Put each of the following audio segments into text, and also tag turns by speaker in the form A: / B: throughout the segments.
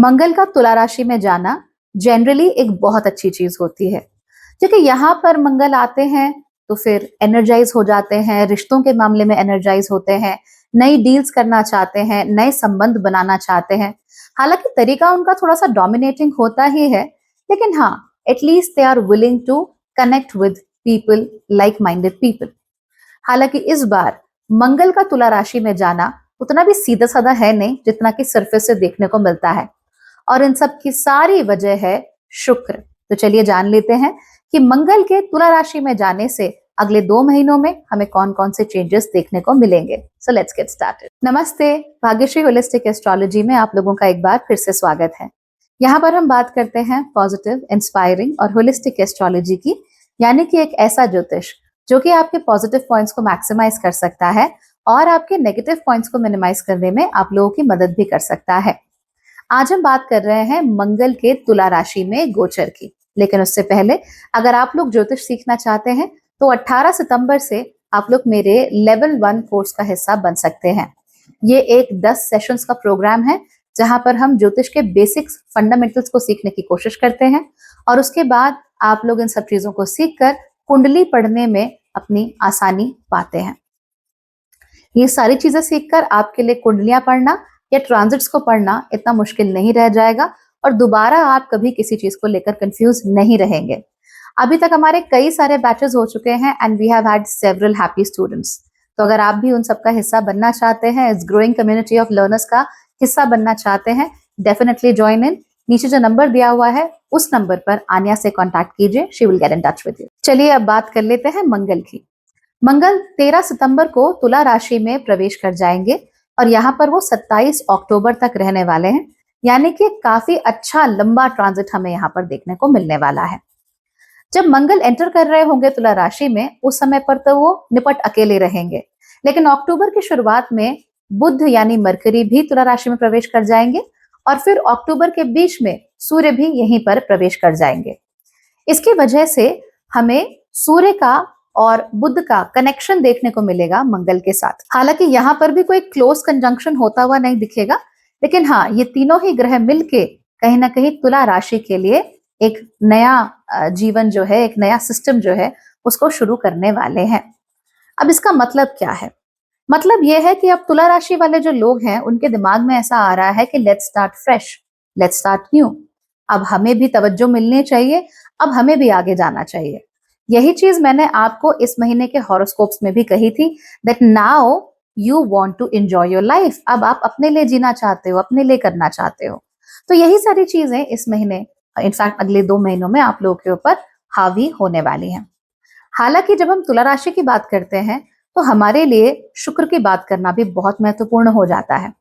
A: मंगल का तुला राशि में जाना जनरली एक बहुत अच्छी चीज होती है, क्योंकि यहाँ पर मंगल आते हैं तो फिर एनर्जाइज हो जाते हैं, रिश्तों के मामले में एनर्जाइज होते हैं, नई डील्स करना चाहते हैं, नए संबंध बनाना चाहते हैं। हालांकि तरीका उनका थोड़ा सा डोमिनेटिंग होता ही है, लेकिन हाँ, at least they are willing to connect with people, like minded people. हालांकि इस बार मंगल का तुला राशि में जाना उतना भी सीधा साधा है नहीं जितना कि सरफेस से देखने को मिलता है, और इन सब की सारी वजह है शुक्र। तो चलिए जान लेते हैं कि मंगल के तुला राशि में जाने से अगले 2 महीनों में हमें कौन कौन से चेंजेस देखने को मिलेंगे। So let's get started. नमस्ते, भाग्यश्री होलिस्टिक एस्ट्रोलॉजी में आप लोगों का एक बार फिर से स्वागत है। यहाँ पर हम बात करते हैं पॉजिटिव, इंस्पायरिंग और होलिस्टिक एस्ट्रोलॉजी की, यानी कि एक ऐसा ज्योतिष जो कि आपके पॉजिटिव पॉइंट्स को मैक्सिमाइज कर सकता है और आपके नेगेटिव पॉइंट्स को मिनिमाइज करने में आप लोगों की मदद भी कर सकता है। आज हम बात कर रहे हैं मंगल के तुला राशि में गोचर की, लेकिन उससे पहले अगर आप लोग ज्योतिष सीखना चाहते हैं तो 18 सितंबर से आप लोग मेरे लेवल 1 कोर्स का हिस्सा बन सकते हैं। ये एक 10 सेशंस का प्रोग्राम है जहां पर हम ज्योतिष के बेसिक्स, फंडामेंटल्स को सीखने की कोशिश करते हैं और उसके बाद आप लोग इन सब चीजों को सीखकर कुंडली पढ़ने में अपनी आसानी पाते हैं। ये सारी चीजें सीखकर आपके लिए कुंडलियां पढ़ना या ट्रांजिट्स को पढ़ना इतना मुश्किल नहीं रह जाएगा और दोबारा आप कभी किसी चीज को लेकर कंफ्यूज नहीं रहेंगे। अभी तक हमारे कई सारे बैचेस हो चुके हैं and we have had several happy students. तो अगर आप भी उन सबका हिस्सा बनना चाहते हैं, इस ग्रोइंग कम्युनिटी ऑफ लर्नर्स का हिस्सा बनना चाहते हैं, डेफिनेटली ज्वाइन इन। नीचे जो नंबर दिया हुआ है उस नंबर पर आन्या से कॉन्टैक्ट कीजिए, she will get in touch with you. चलिए अब बात कर लेते हैं मंगल की। मंगल 13 सितंबर को तुला राशि में प्रवेश कर जाएंगे और यहाँ पर वो 27 अक्टूबर तक रहने वाले हैं, यानी कि काफी अच्छा लंबा ट्रांजिट हमें यहाँ पर देखने को मिलने वाला है। जब मंगल एंटर कर रहे होंगे तुला राशि में, उस समय पर तो वो निपट अकेले रहेंगे, लेकिन अक्टूबर की शुरुआत में बुध यानी मरकरी भी तुला राशि में प्रवेश कर जाएंगे और फिर अक्टूबर के बीच में सूर्य भी यहीं पर प्रवेश कर जाएंगे। इसकी वजह से हमें सूर्य का और बुध का कनेक्शन देखने को मिलेगा मंगल के साथ। हालांकि यहाँ पर भी कोई क्लोज कंजंक्शन होता हुआ नहीं दिखेगा, लेकिन हाँ, ये तीनों ही ग्रह मिलके कहीं ना कहीं तुला राशि के लिए एक नया जीवन जो है, एक नया सिस्टम जो है, उसको शुरू करने वाले हैं। अब इसका मतलब क्या है? मतलब यह है कि अब तुला राशि वाले जो लोग हैं उनके दिमाग में ऐसा आ रहा है कि let's start fresh, let's start new. अब हमें भी तवज्जो मिलनी चाहिए, अब हमें भी आगे जाना चाहिए। यही चीज मैंने आपको इस महीने के हॉरोस्कोप्स में भी कही थी, that now you want to enjoy your life. अब आप अपने लिए जीना चाहते हो, अपने लिए करना चाहते हो। तो यही सारी चीजें इस महीने, इनफैक्ट अगले 2 महीनों में आप लोगों के ऊपर हावी होने वाली हैं। हालांकि जब हम तुला राशि की बात करते हैं तो हमारे लिए शुक्र की बात करना भी बहुत महत्वपूर्ण हो जाता है।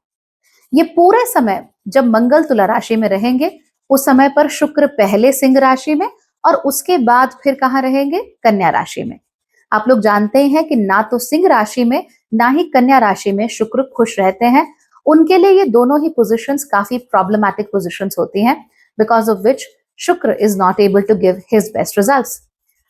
A: ये पूरे समय जब मंगल तुला राशि में रहेंगे, उस समय पर शुक्र पहले सिंह राशि में और उसके बाद फिर कहाँ रहेंगे? कन्या राशि में। आप लोग जानते ही हैं कि ना तो सिंह राशि में ना ही कन्या राशि में शुक्र खुश रहते हैं। उनके लिए ये दोनों ही पोजीशंस काफी प्रॉब्लमैटिक पोजीशंस होती हैं, because of which Shukra is not able to give his best results.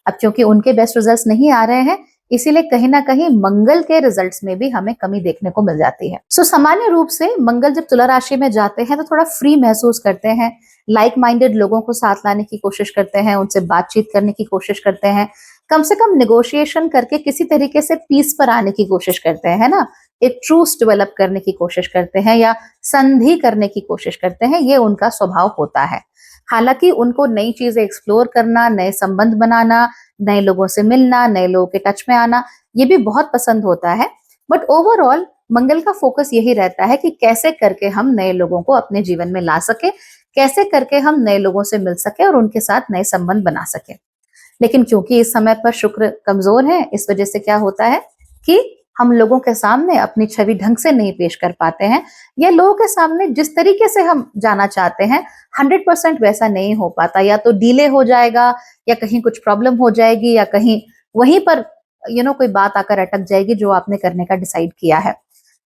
A: अब क्योंकि उनके बेस्ट रिजल्ट्स नहीं आ रहे हैं, इसीलिए कहीं ना कहीं मंगल के रिजल्ट्स में भी हमें कमी देखने को मिल जाती है। सामान्य रूप से मंगल जब तुला राशि में जाते हैं तो थोड़ा फ्री महसूस करते हैं, लाइक माइंडेड लोगों को साथ लाने की कोशिश करते हैं, उनसे बातचीत करने की कोशिश करते हैं, कम से कम निगोशिएशन करके किसी तरीके से पीस पर आने की कोशिश करते हैं, है ना, एक ट्रूस डेवलप करने की कोशिश करते हैं या संधि करने की कोशिश करते हैं। ये उनका स्वभाव होता है। हालांकि उनको नई चीजें एक्सप्लोर करना, नए संबंध बनाना, नए लोगों से मिलना, नए लोगों के टच में आना, ये भी बहुत पसंद होता है। बट ओवरऑल मंगल का फोकस यही रहता है कि कैसे करके हम नए लोगों को अपने जीवन में ला सके, कैसे करके हम नए लोगों से मिल सके और उनके साथ नए संबंध बना सके। लेकिन क्योंकि इस समय पर शुक्र कमजोर है, इस वजह से क्या होता है कि हम लोगों के सामने अपनी छवि ढंग से नहीं पेश कर पाते हैं, या लोगों के सामने जिस तरीके से हम जाना चाहते हैं 100% वैसा नहीं हो पाता। या तो डिले हो जाएगा, या कहीं कुछ प्रॉब्लम हो जाएगी, या कहीं वहीं पर कोई बात आकर अटक जाएगी जो आपने करने का डिसाइड किया है।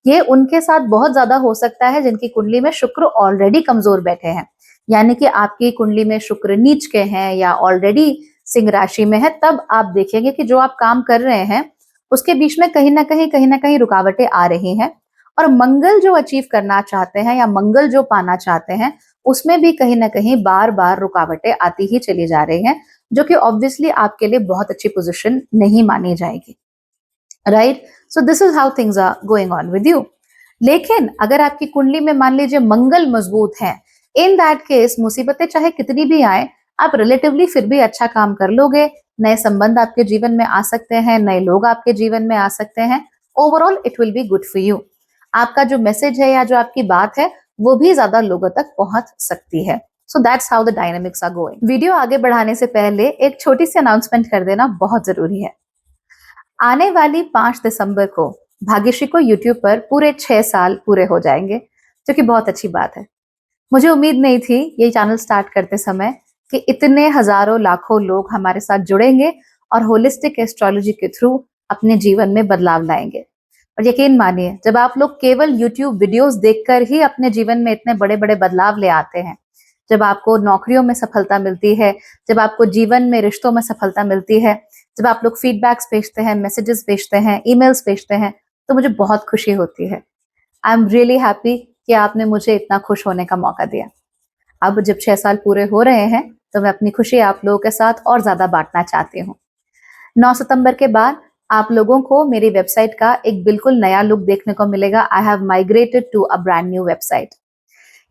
A: ये उनके साथ बहुत ज्यादा हो सकता है जिनकी कुंडली में शुक्र ऑलरेडी कमजोर बैठे हैं, यानी कि आपकी कुंडली में शुक्र नीच के हैं या ऑलरेडी सिंह राशि में है। तब आप देखेंगे कि जो आप काम कर रहे हैं उसके बीच में कहीं ना कहीं रुकावटें आ रही हैं, और मंगल जो अचीव करना चाहते हैं या मंगल जो पाना चाहते हैं उसमें भी कहीं ना कहीं बार बार रुकावटें आती ही चली जा रही हैं, जो कि ऑब्वियसली आपके लिए बहुत अच्छी पोजीशन नहीं मानी जाएगी, right? So this is how things are going on with you. लेकिन अगर आपकी कुंडली में मान लीजिए मंगल मजबूत है, इन दैट केस मुसीबतें चाहे कितनी भी आए, आप रिलेटिवली फिर भी अच्छा काम कर लोगे। नए संबंध आपके जीवन में आ सकते हैं, नए लोग आपके जीवन में आ सकते हैं। Overall it will be good for you. आपका जो मैसेज है या जो आपकी बात है वो भी ज्यादा लोगों तक पहुंच सकती है। So that's how the dynamics are going. Video आगे बढ़ाने से पहले एक छोटी सी अनाउंसमेंट कर देना बहुत जरूरी है। आने वाली 5 दिसंबर को भाग्यश्री को यूट्यूब पर पूरे 6 साल पूरे हो जाएंगे, जो कि बहुत अच्छी बात है। मुझे उम्मीद नहीं थी ये चैनल स्टार्ट करते समय कि इतने हजारों लाखों लोग हमारे साथ जुड़ेंगे और होलिस्टिक एस्ट्रोलॉजी के थ्रू अपने जीवन में बदलाव लाएंगे। और यकीन मानिए, जब आप लोग केवल यूट्यूब वीडियोस देखकर ही अपने जीवन में इतने बड़े बड़े बदलाव ले आते हैं, जब आपको नौकरियों में सफलता मिलती है, जब आपको जीवन में रिश्तों में सफलता मिलती है, जब आप लोग फीडबैक्स भेजते हैं, मैसेजेस भेजते हैं, ईमेल्स भेजते हैं, तो मुझे बहुत खुशी होती है। आई एम रियली हैप्पी कि आपने मुझे इतना खुश होने का मौका दिया। अब जब 6 साल पूरे हो रहे हैं, तो मैं अपनी खुशी आप लोगों के साथ और ज्यादा बांटना चाहती हूँ। 9 सितंबर के बाद आप लोगों को मेरी वेबसाइट का एक बिल्कुल नया लुक देखने को मिलेगा। I have migrated to a brand new website.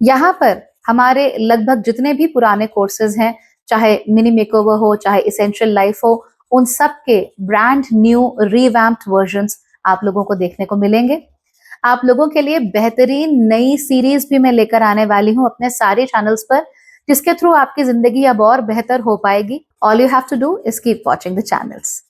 A: यहाँ पर हमारे लगभग जितने भी पुराने कोर्सेज हैं, चाहे मिनी मेकओवर हो, चाहे इसेंशियल लाइफ हो, उन सब के ब्रांड न्यू रिवैम्प्ड वर्जन्स आप लोगों को देखने को मिलेंगे। आप लोगों के लिए बेहतरीन नई सीरीज भी मैं लेकर आने वाली हूँ अपने सारे चैनल्स पर, जिसके थ्रू आपकी जिंदगी अब और बेहतर हो पाएगी। All you have to do is keep watching the channels.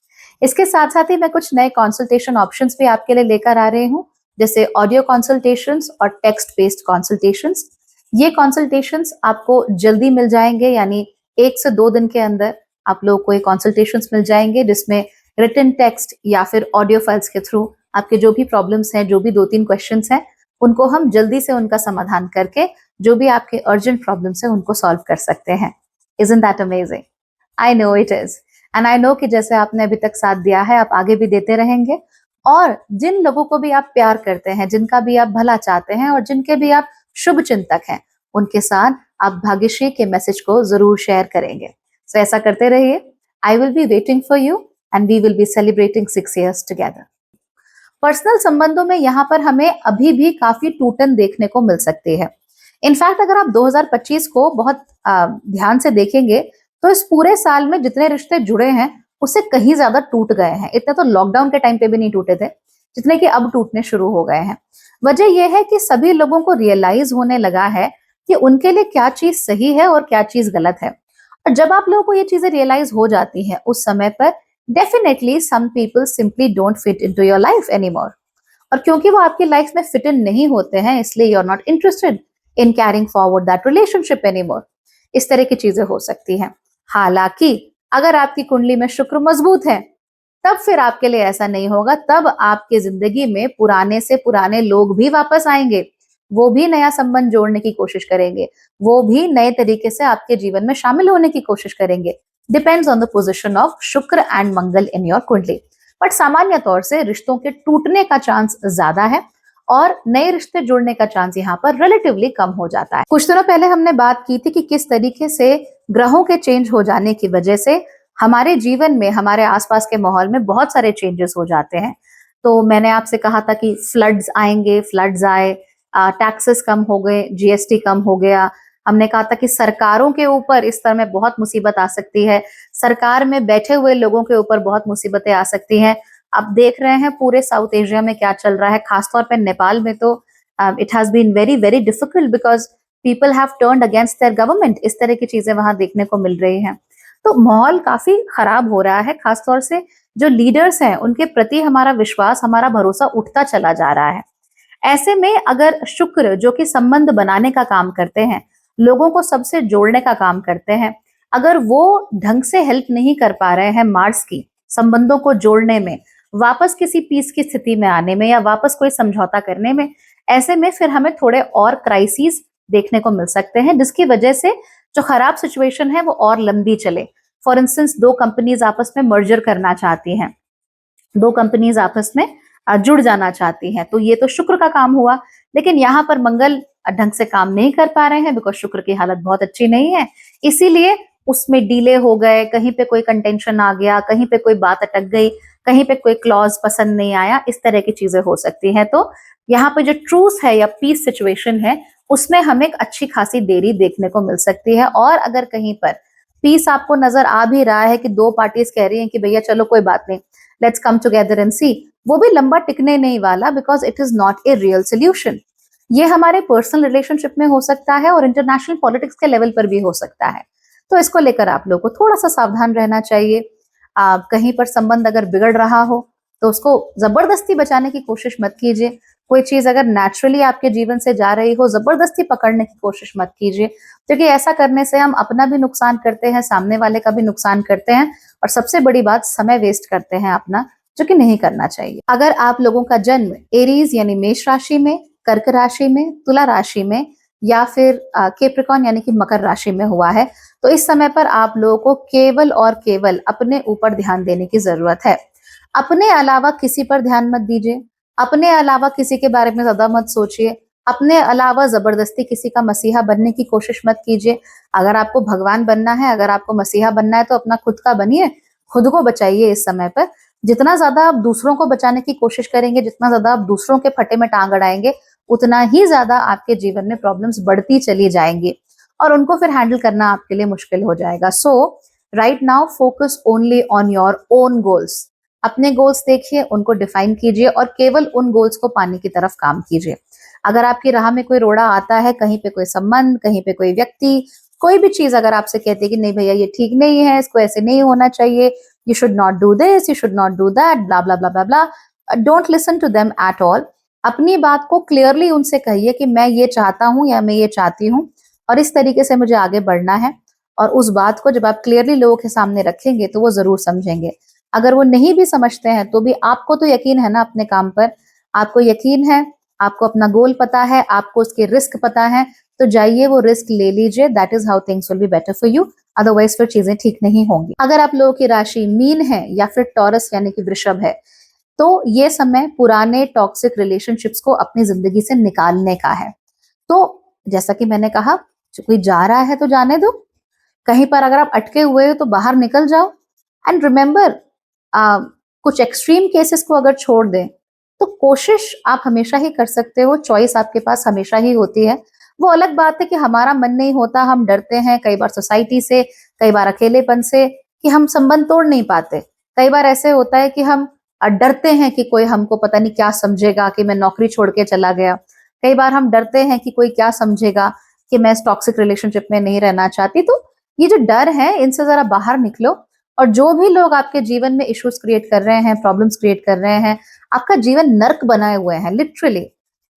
A: इसके साथ साथ ही मैं कुछ नए कंसल्टेशन ऑप्शंस भी आपके लिए लेकर आ रही हूँ, जैसे ऑडियो कंसल्टेशंस और टेक्स्ट बेस्ड कंसल्टेशंस। ये कंसल्टेशंस आपको जल्दी मिल जाएंगे, यानी 1 से 2 दिन के अंदर आप लोगों को ये कंसल्टेशंस मिल जाएंगे, जिसमें रिटन टेक्स्ट या फिर ऑडियो फाइल्स के थ्रू आपके जो भी प्रॉब्लम्स हैं, जो भी 2-3 क्वेश्चंस हैं, उनको हम जल्दी से उनका समाधान करके जो भी आपके अर्जेंट प्रॉब्लम्स हैं उनको सॉल्व कर सकते हैं। Isn't that amazing? I know it is. And I know कि जैसे आपने अभी तक साथ दिया है, आप आगे भी देते रहेंगे। और जिन लोगों को भी आप प्यार करते हैं, जिनका भी आप भला चाहते हैं और जिनके भी आप शुभ चिंतक हैं, उनके साथ आप भाग्यश्री के मैसेज को जरूर शेयर करेंगे। So ऐसा करते रहिए। I will be waiting for you and we will be celebrating 6 years together. Personal संबंधों में यहाँ पर हमें अभी भी काफी टूटन देखने को मिल सकती है। इनफैक्ट अगर आप 2025 को बहुत ध्यान से देखेंगे, तो इस पूरे साल में जितने रिश्ते जुड़े हैं उससे कहीं ज्यादा टूट गए हैं। इतने तो लॉकडाउन के टाइम पे भी नहीं टूटे थे जितने कि अब टूटने शुरू हो गए हैं। वजह यह है कि सभी लोगों को रियलाइज होने लगा है कि उनके लिए क्या चीज सही है और क्या चीज गलत है। और जब आप लोगों को ये चीजें रियलाइज हो जाती हैं, उस समय पर definitely some people simply don't fit into your life anymore. और क्योंकि वो आपकी लाइफ में फिट इन नहीं होते हैं, इसलिए you are not interested in carrying forward that relationship anymore. इस तरह की चीजें हो सकती हैं। हालांकि अगर आपकी कुंडली में शुक्र मजबूत है, तब फिर आपके लिए ऐसा नहीं होगा। तब आपकी जिंदगी में पुराने से पुराने लोग भी वापस आएंगे, वो भी नया संबंध जोड़ने की कोशिश करेंगे, वो भी नए तरीके से आपके जीवन में शामिल होने की कोशिश करेंगे। Depends on the position of शुक्र एंड मंगल इन योर कुंडली। बट सामान्य तौर से रिश्तों के टूटने का चांस ज्यादा है और नए रिश्ते जुड़ने का चांस यहाँ पर रिलेटिवली कम हो जाता है। कुछ दिनों पहले हमने बात की थी कि किस तरीके से ग्रहों के चेंज हो जाने की वजह से हमारे जीवन में, हमारे आसपास के माहौल में बहुत सारे चेंजेस हो जाते हैं। तो मैंने आपसे कहा था कि फ्लड्स आएंगे, फ्लड्स आए, टैक्सेस कम हो गए, जीएसटी कम हो गया। हमने कहा था कि सरकारों के ऊपर इस तरह में बहुत मुसीबत आ सकती है, सरकार में बैठे हुए लोगों के ऊपर बहुत मुसीबतें आ सकती हैं। आप देख रहे हैं पूरे साउथ एशिया में क्या चल रहा है, खासतौर पे नेपाल में तो it has been very very difficult because people have turned against their government. इस तरह की चीजें वहां देखने को मिल रही हैं। तो माहौल काफी खराब हो रहा है। खासतौर से जो लीडर्स हैं उनके प्रति हमारा विश्वास, हमारा भरोसा उठता चला जा रहा है। ऐसे में अगर शुक्र, जो कि संबंध बनाने का काम करते हैं, लोगों को सबसे जोड़ने का काम करते हैं, अगर वो ढंग से हेल्प नहीं कर पा रहे हैं मार्स की संबंधों को जोड़ने में, वापस किसी पीस की स्थिति में आने में या वापस कोई समझौता करने में, ऐसे में फिर हमें थोड़े और क्राइसिस देखने को मिल सकते हैं, जिसकी वजह से जो खराब सिचुएशन है वो और लंबी चले। फॉर इंस्टेंस, 2 कंपनीज आपस में मर्जर करना चाहती हैं, 2 कंपनीज आपस में जुड़ जाना चाहती हैं, तो ये तो शुक्र का काम हुआ। लेकिन यहाँ पर मंगल ढंग से काम नहीं कर पा रहे हैं बिकॉज शुक्र की हालत बहुत अच्छी नहीं है, इसीलिए उसमें डिले हो गए, कहीं पे कोई कंटेंशन आ गया, कहीं पे कोई बात अटक गई, कहीं पे कोई क्लॉज पसंद नहीं आया, इस तरह की चीजें हो सकती हैं। तो यहाँ पे जो ट्रूस है या पीस सिचुएशन है उसमें हमें एक अच्छी खासी देरी देखने को मिल सकती है। और अगर कहीं पर पीस आपको नजर आ भी रहा है कि दो पार्टीज कह रही हैं कि भैया चलो कोई बात नहीं, लेट्स कम टुगेदर एंड सी, वो भी लंबा टिकने नहीं वाला because it is not a real solution. ये हमारे पर्सनल रिलेशनशिप में हो सकता है और इंटरनेशनल पॉलिटिक्स के लेवल पर भी हो सकता है। तो इसको लेकर आप लोगों को थोड़ा सा सावधान रहना चाहिए। कहीं पर संबंध अगर बिगड़ रहा हो तो उसको जबरदस्ती बचाने की कोशिश मत कीजिए। कोई चीज अगर नेचुरली आपके जीवन से जा रही हो, जबरदस्ती पकड़ने की कोशिश मत कीजिए, क्योंकि ऐसा करने से हम अपना भी नुकसान करते हैं, सामने वाले का भी नुकसान करते हैं, और सबसे बड़ी बात समय वेस्ट करते हैं अपना, जो कि नहीं करना चाहिए। अगर आप लोगों का जन्म एरीज यानी मेष राशि में, कर्क राशि में, तुला राशि में या फिर कैप्रिकॉर्न यानी कि मकर राशि में हुआ है, तो इस समय पर आप लोगों को केवल और केवल अपने ऊपर ध्यान देने की जरूरत है। अपने अलावा किसी पर ध्यान मत दीजिए, अपने अलावा किसी के बारे में ज्यादा मत सोचिए, अपने अलावा जबरदस्ती किसी का मसीहा बनने की कोशिश मत कीजिए। अगर आपको भगवान बनना है, अगर आपको मसीहा बनना है, तो अपना खुद का बनिए, खुद को बचाइए इस समय पर। जितना ज्यादा आप दूसरों को बचाने की कोशिश करेंगे, जितना ज्यादा आप दूसरों के फटे में टांग अड़ाएंगे, उतना ही ज्यादा आपके जीवन में प्रॉब्लम्स बढ़ती चली जाएंगी और उनको फिर हैंडल करना आपके लिए मुश्किल हो जाएगा। So right now focus only on your own goals. अपने गोल्स देखिए, उनको डिफाइन कीजिए और केवल उन गोल्स को पाने की तरफ काम कीजिए। अगर आपकी राह में कोई रोड़ा आता है, कहीं पे कोई संबंध, कहीं पे कोई व्यक्ति, कोई भी चीज अगर आपसे कहती है कि नहीं भैया ये ठीक नहीं है, इसको ऐसे नहीं होना चाहिए, you should not do this, you should not do that, blah blah blah blah blah, don't listen to them at all। अपनी बात को क्लियरली उनसे कहिए कि मैं ये चाहता हूं या मैं ये चाहती हूं और इस तरीके से मुझे आगे बढ़ना है। और उस बात को जब आप क्लियरली लोगों के सामने रखेंगे तो वो जरूर समझेंगे। अगर वो नहीं भी समझते हैं तो भी आपको तो यकीन है ना अपने काम पर, आपको यकीन है, आपको अपना गोल पता है, आपको उसके रिस्क पता है, तो जाइए वो रिस्क ले लीजिए। That is how things will be better for you, otherwise फिर चीजें ठीक नहीं होंगी। अगर आप लोगों की राशि मीन है या फिर टॉरस यानी कि वृषभ है, तो ये समय पुराने टॉक्सिक रिलेशनशिप्स को अपनी जिंदगी से निकालने का है। तो जैसा कि मैंने कहा, जो कोई जा रहा है तो जाने दो, कहीं पर अगर आप अटके हुए हो तो बाहर निकल जाओ। एंड रिमेंबर, कुछ एक्सट्रीम केसेस को अगर छोड़ दें तो कोशिश आप हमेशा ही कर सकते हो, चॉइस आपके पास हमेशा ही होती है। वो अलग बात है कि हमारा मन नहीं होता, हम डरते हैं कई बार सोसाइटी से, कई बार अकेलेपन से, कि हम संबंध तोड़ नहीं पाते। कई बार ऐसे होता है कि हम डरते हैं कि कोई हमको पता नहीं क्या समझेगा कि मैं नौकरी छोड़ के चला गया। कई बार हम डरते हैं कि कोई क्या समझेगा कि मैं इस टॉक्सिक रिलेशनशिप में नहीं रहना चाहती। तो ये जो डर है, इनसे जरा बाहर निकलो। और जो भी लोग आपके जीवन में इश्यूज क्रिएट कर रहे हैं, प्रॉब्लम्स क्रिएट कर रहे हैं, आपका जीवन नर्क बनाए हुए हैं लिटरली।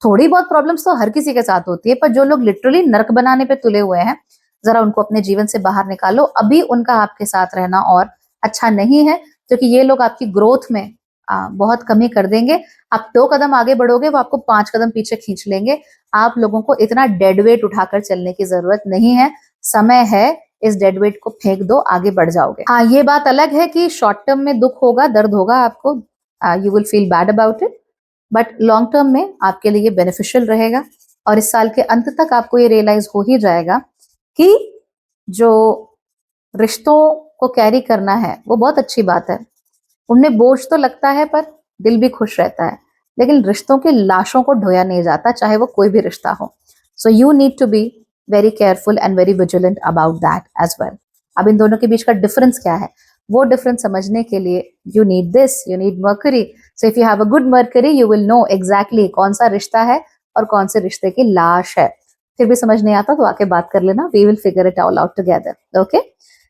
A: थोड़ी बहुत प्रॉब्लम्स तो हर किसी के साथ होती है, पर जो लोग लिटरली नर्क बनाने पे तुले हुए हैं, जरा उनको अपने जीवन से बाहर निकालो। अभी उनका आपके साथ रहना और अच्छा नहीं है, क्योंकि ये लोग आपकी ग्रोथ में बहुत कमी कर देंगे। आप 2 कदम आगे बढ़ोगे, वो आपको 5 कदम पीछे खींच लेंगे। आप लोगों को इतना डेड वेट उठाकर चलने की जरूरत नहीं है। समय है, इस डेड वेट को फेंक दो, आगे बढ़ जाओगे। हाँ, ये बात अलग है कि शॉर्ट टर्म में दुख होगा, दर्द होगा आपको, you will feel bad about it, but long term में आपके लिए बेनिफिशियल रहेगा। और इस साल के अंत तक आपको ये रियलाइज हो ही जाएगा कि जो रिश्तों को कैरी करना है वो बहुत अच्छी बात है। उनमें बोझ तो लगता है पर दिल भी खुश रहता है, लेकिन रिश्तों की लाशों को ढोया नहीं जाता, चाहे वो कोई भी रिश्ता हो। So you need to be very careful and very vigilant about that as well. अब इन दोनों के बीच का डिफरेंस क्या है, वो डिफरेंस समझने के लिए you need this, you need mercury. So if you have a good mercury, you will know exactly कौन सा रिश्ता है और कौन से रिश्ते की लाश है। फिर भी समझ नहीं आता तो आके बात कर लेना, we will figure it all out together. Okay,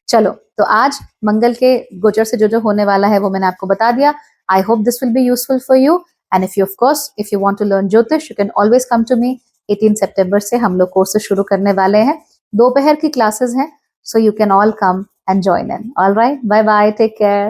A: चलो, तो आज मंगल के गोचर से जो होने वाला है वो मैंने आपको बता दिया। I hope this will be useful for you. And if you want to learn jyotish, you can always come to me. 18 सितंबर से हम लोग कोर्सेज शुरू करने वाले हैं, दोपहर की क्लासेस हैं, so you can all come and join in. All right, bye bye, take care.